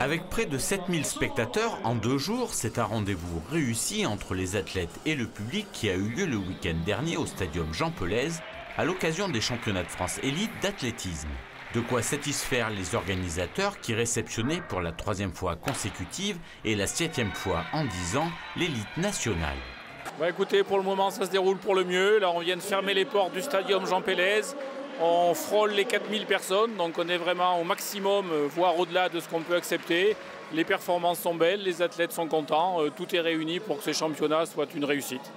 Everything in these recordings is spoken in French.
Avec près de 7000 spectateurs en 2 jours, c'est un rendez-vous réussi entre les athlètes et le public qui a eu lieu le week-end dernier au stadium Jean Pelez à l'occasion des championnats de France élite d'athlétisme. De quoi satisfaire les organisateurs qui réceptionnaient pour la 3e fois consécutive et la 7e fois en 10 ans l'élite nationale. Écoutez, pour le moment ça se déroule pour le mieux. Là on vient de fermer les portes du stadium Jean Pelez. On frôle les 4000 personnes, donc on est vraiment au maximum, voire au-delà de ce qu'on peut accepter. Les performances sont belles, les athlètes sont contents, tout est réuni pour que ces championnats soient une réussite.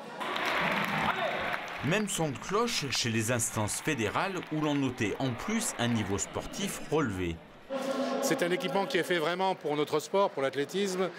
Même son de cloche chez les instances fédérales où l'on notait en plus un niveau sportif relevé. C'est un équipement qui est fait vraiment pour notre sport, pour l'athlétisme.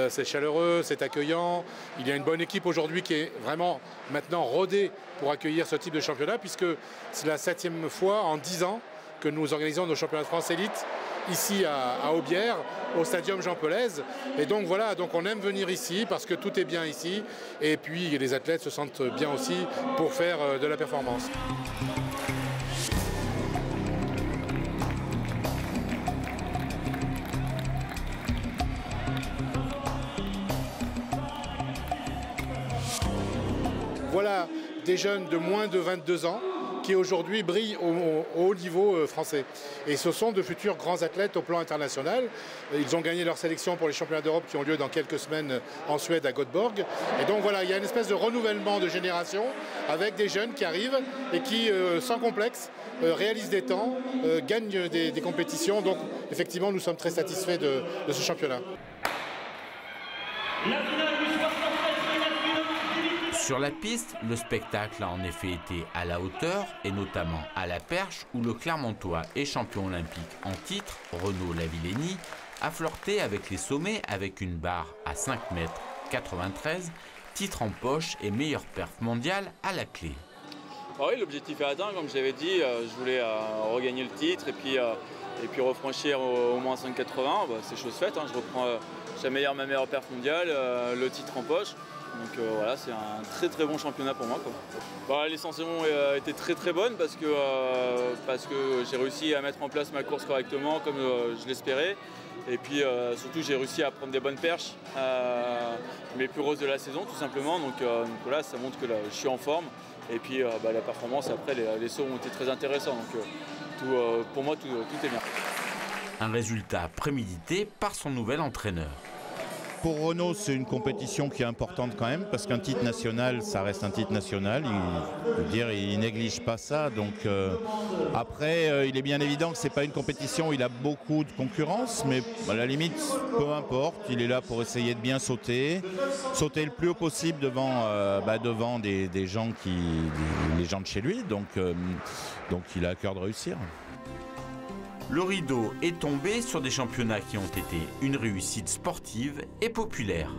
C'est chaleureux, c'est accueillant. Il y a une bonne équipe aujourd'hui qui est vraiment maintenant rodée pour accueillir ce type de championnat, puisque c'est la 7e fois en 10 ans que nous organisons nos championnats de France élite ici à Aubière, au stadium Jean Pelez. Et donc voilà, donc on aime venir ici parce que tout est bien ici. Et puis les athlètes se sentent bien aussi pour faire de la performance. Voilà des jeunes de moins de 22 ans qui aujourd'hui brillent au haut niveau français. Et ce sont de futurs grands athlètes au plan international. Ils ont gagné leur sélection pour les championnats d'Europe qui ont lieu dans quelques semaines en Suède à Göteborg. Et donc voilà, il y a une espèce de renouvellement de génération avec des jeunes qui arrivent et qui, sans complexe, réalisent des temps, gagnent des compétitions. Donc effectivement, nous sommes très satisfaits de ce championnat. Sur la piste, le spectacle a en effet été à la hauteur et notamment à la perche où le Clermontois et champion olympique en titre, Renaud Lavillenie, a flirté avec les sommets avec une barre à 5,93 m, titre en poche et meilleure perf mondiale à la clé. Oui, l'objectif est atteint, comme j'avais dit, je voulais regagner le titre et puis refranchir au moins 5,80, c'est chose faite, hein. J'ai ma meilleure perf mondiale, le titre en poche. Donc voilà, c'est un très bon championnat pour moi, quoi. Les sensations étaient très bonnes parce que j'ai réussi à mettre en place ma course correctement comme je l'espérais. Et puis surtout j'ai réussi à prendre des bonnes perches, mes plus grosses de la saison tout simplement. Donc voilà, ça montre que là, je suis en forme. Et puis la performance après, les sauts ont été très intéressants. Donc pour moi tout est bien. Un résultat prémédité par son nouvel entraîneur. Pour Renaud, c'est une compétition qui est importante quand même, parce qu'un titre national, ça reste un titre national. Il néglige pas ça. Donc après, il est bien évident que c'est pas une compétition où il a beaucoup de concurrence, mais à la limite, peu importe. Il est là pour essayer de bien sauter le plus haut possible devant des gens les gens de chez lui. Donc il a à cœur de réussir. Le rideau est tombé sur des championnats qui ont été une réussite sportive et populaire.